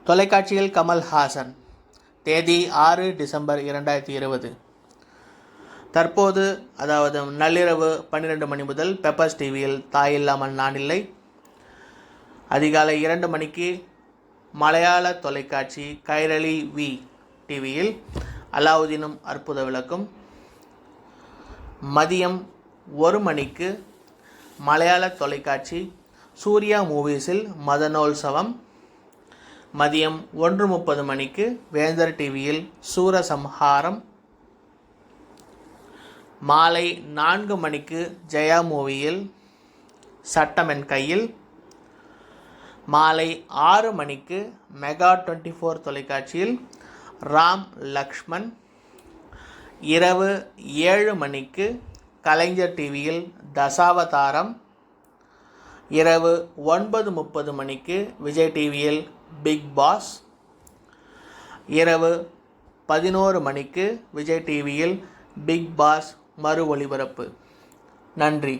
தொலைக்காட்சியில் கமல்ஹாசன். தேதி 6 டிசம்பர் 2020. தற்போது அதாவது நள்ளிரவு 12 மணி முதல் பெப்பர்ஸ் டிவியில் தாயில்லாமல் நான் இல்லை. அதிகாலை 2 மணிக்கு மலையாள தொலைக்காட்சி கைரளி வி டிவியில் அலாவுதீனும் அற்புத விளக்கும். மதியம் 1 மணிக்கு மலையாள தொலைக்காட்சி சூர்யா மூவிஸில் மதனோத்சவம். மதியம் 1:30 மணிக்கு வேந்தர் டிவியில் சூரசம்ஹாரம். மாலை 4 மணிக்கு ஜெயா மூவியில் சட்டம் என் கையில். மாலை 6 மணிக்கு மெகா 24 தொலைக்காட்சியில் ராம் லக்ஷ்மண். இரவு 7 மணிக்கு கலைஞர் டிவியில் தசாவதாரம். இரவு 9:30 மணிக்கு விஜய் டிவியில் பிக் பாஸ். இரவு 11 மணிக்கு விஜய் டிவியில் பிக் பாஸ் மறு ஒளிபரப்பு. நன்றி.